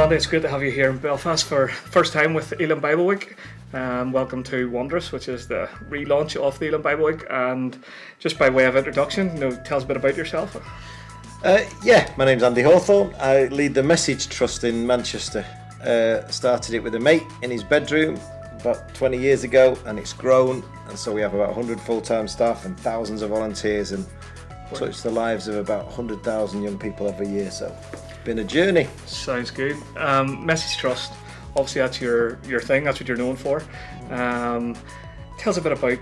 Andy, it's great to have you here in Belfast for first time with Elam Bible Week. Welcome to Wondrous, which is the relaunch of the Elam Bible Week. And just by way of introduction, tell us a bit about yourself. My name's Andy Hawthorne. I lead the Message Trust in Manchester. Started it with a mate in his bedroom about 20 years ago, and it's grown, and so we have about 100 full-time staff and thousands of volunteers, and touch the lives of about 100,000 young people every year. So been a journey. Sounds good. Message Trust, obviously that's your thing, that's what you're known for. Tell us a bit about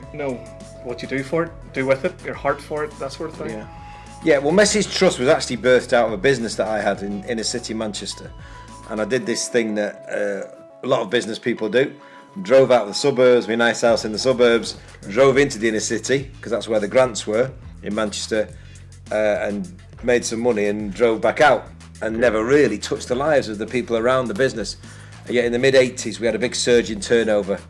what you do for it, do with it, your heart for it, that sort of thing. Well, Message Trust was actually birthed out of a business that I had in inner city Manchester, and I did this thing that a lot of business people do. Drove out of the suburbs, my nice house in the suburbs, drove into the inner city because that's where the grants were in Manchester, and made some money and drove back out, and never really touched the lives of the people around the business. And yet in the mid-80s we had a big surge in turnover.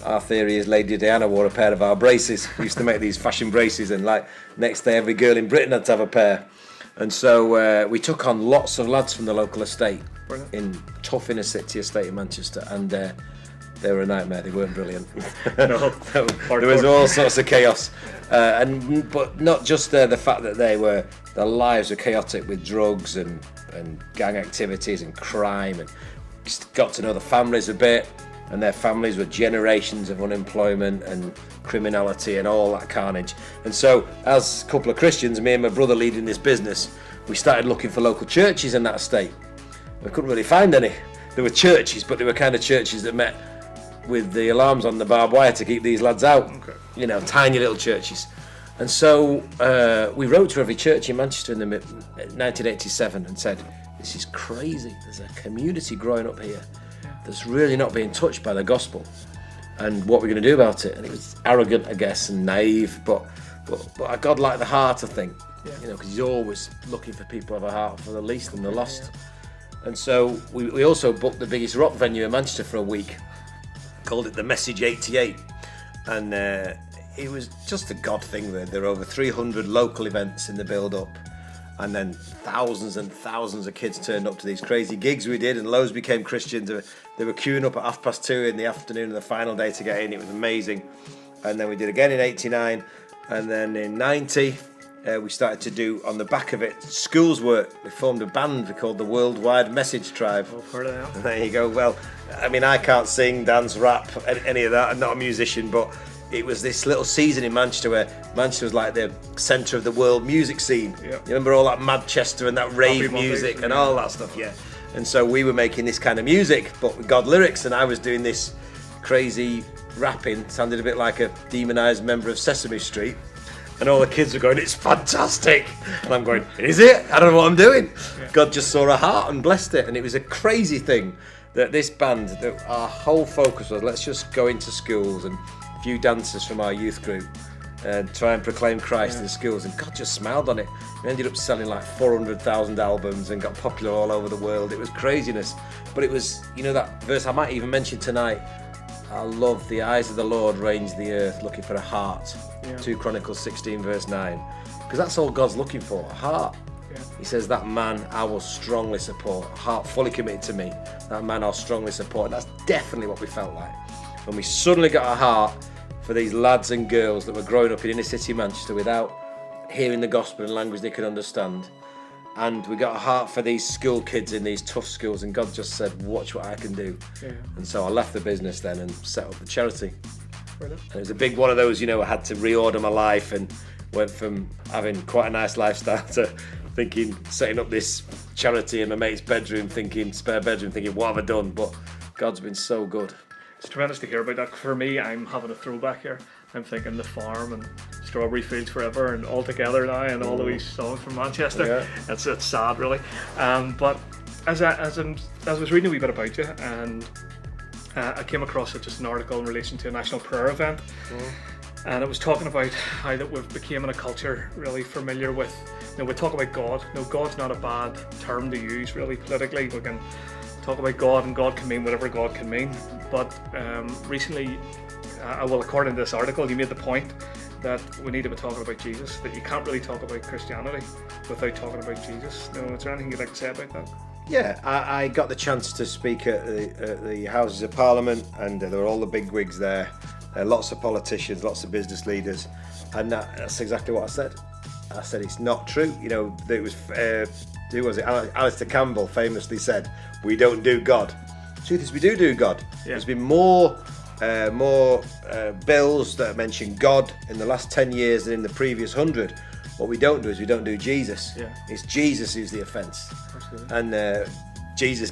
Our theory is Lady Diana wore a pair of our braces. We used to make these fashion braces, and like next day every girl in Britain had to have a pair. And so we took on lots of lads from the local estate. Brilliant. In tough inner city estate in Manchester, and they were a nightmare. They weren't brilliant. There was all sorts of chaos, but not just the fact that their lives were chaotic with drugs and gang activities and crime, and just got to know the families a bit, and their families were generations of unemployment and criminality and all that carnage. And so as a couple of Christians, me and my brother leading this business, we started looking for local churches in that estate. We couldn't really find any. There were churches, but they were kind of churches that met with the alarms on the barbed wire to keep these lads out. Okay. Tiny little churches. And so we wrote to every church in Manchester in 1987 and said, this is crazy. There's a community growing up here that's really not being touched by the gospel. And what we're going to do about it. And it was arrogant, I guess, and naive, but a God like the heart, I think. Because he's always looking for people who have a heart for the least and the lost. And so we also booked the biggest rock venue in Manchester for a week, called it the Message 88, and it was just a God thing. There were over 300 local events in the build-up, and then thousands and thousands of kids turned up to these crazy gigs we did, and loads became Christians. They were queuing up at 2:30 in the afternoon of the final day to get in. It was amazing. And then we did again in 89, and then in 90 we started to do, on the back of it, schools work. We formed a band called the Worldwide Message Tribe. Oh, heard of that. There you go. Well, I mean, I can't sing, dance, rap, any of that. I'm not a musician, but it was this little season in Manchester where Manchester was like the centre of the world music scene. Yeah. You remember all that Manchester and that rave music and all that stuff, yeah. And so we were making this kind of music, but with God lyrics, and I was doing this crazy rapping, sounded a bit like a demonised member of Sesame Street. And all the kids were going, it's fantastic. And I'm going, is it? I don't know what I'm doing. Yeah. God just saw a heart and blessed it. And it was a crazy thing that this band, that our whole focus was, let's just go into schools and a few dancers from our youth group and try and proclaim Christ in schools. And God just smiled on it. We ended up selling like 400,000 albums and got popular all over the world. It was craziness. But it was, that verse I might even mention tonight, I love the eyes of the Lord range the earth looking for a heart. 2 Chronicles 16 verse 9. Because that's all God's looking for, a heart. Yeah. He says, that man I will strongly support, a heart fully committed to me. That man I'll strongly support. And that's definitely what we felt like. When we suddenly got a heart for these lads and girls that were growing up in inner city Manchester without hearing the gospel in language they could understand. And we got a heart for these school kids in these tough schools, and God just said, watch what I can do. Yeah. And so I left the business then and set up the charity. Brilliant. And it was a big one of those, I had to reorder my life and went from having quite a nice lifestyle to setting up this charity in my mate's bedroom, spare bedroom, thinking, what have I done? But God's been so good. It's tremendous to hear about that. For me, I'm having a throwback here. I'm thinking the farm and strawberry fields forever and all together now and all the wee songs from Manchester. Yeah. It's sad, really. But as I was reading a wee bit about you, and I came across just an article in relation to a national prayer event, and it was talking about how that we've become in a culture really familiar with. We talk about God. God's not a bad term to use really politically. We can talk about God, and God can mean whatever God can mean. But recently, according to this article, you made the point that we need to be talking about Jesus, that you can't really talk about Christianity without talking about Jesus. Is there anything you'd like to say about that? Yeah, I got the chance to speak at the Houses of Parliament, and there were all the big wigs there. Lots of politicians, lots of business leaders, and that's exactly what I said. I said it's not true. You know, it was who was it? Alistair Campbell famously said, "We don't do God." The truth is, we do God. Yeah. There's been more bills that mention God in the last 10 years than in the previous 100. What we don't do is we don't do Jesus. Yeah. It's Jesus who's the offence, and Jesus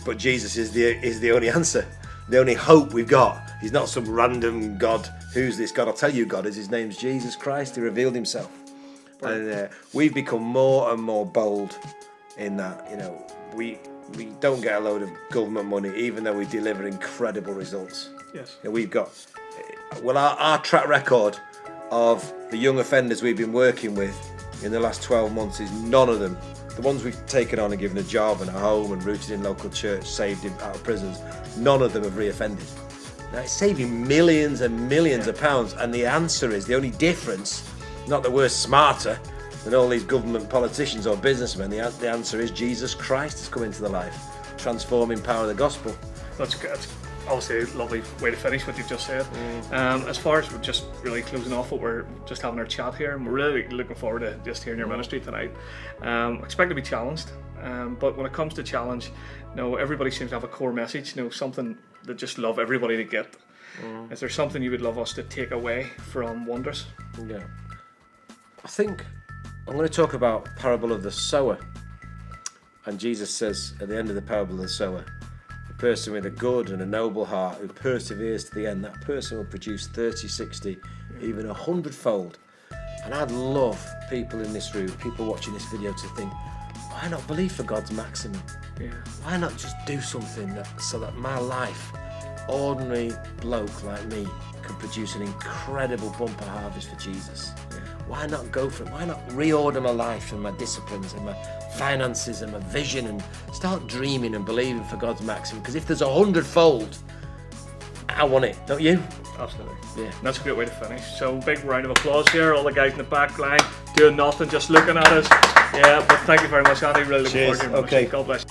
is the only answer, the only hope we've got. He's not some random God. Who's this God? I'll tell you, God is. His name's Jesus Christ. He revealed himself, and we've become more and more bold in that. You know, we don't get a load of government money, even though we deliver incredible results. Yes. You know, we've got our track record of the young offenders we've been working with in the last 12 months is none of them. The ones we've taken on and given a job and a home and rooted in local church, saved him out of prisons, none of them have reoffended. Now it's saving millions and millions of pounds, and the answer is, the only difference, not that we're smarter than all these government politicians or businessmen, the answer is Jesus Christ has come into the life, transforming power of the gospel. That's obviously a lovely way to finish what you've just said. As far as we're just really closing off, what we're just having our chat here, and we're really looking forward to just hearing your ministry tonight. Expect to be challenged, but when it comes to challenge, everybody seems to have a core message, something that just love everybody to get. Is there something you would love us to take away from Wondrous? Yeah, I think I'm going to talk about parable of the sower, and Jesus says at the end of the parable of the sower, person with a good and a noble heart who perseveres to the end, that person will produce 30, 60, even 100-fold. And I'd love people in this room, people watching this video, to think, why not believe for God's maximum? Yeah. Why not just do something so that my life, ordinary bloke like me, can produce an incredible bumper harvest for Jesus? Yeah. Why not go for it? Why not reorder my life and my disciplines and my finances and my vision, and start dreaming and believing for God's maximum? Because if there's 100-fold, I want it, don't you? Absolutely. Yeah. And that's a great way to finish. So big round of applause here, all the guys in the back line doing nothing, just looking at us. Yeah, but thank you very much, Andy. Really looking forward to your ministry. God bless you.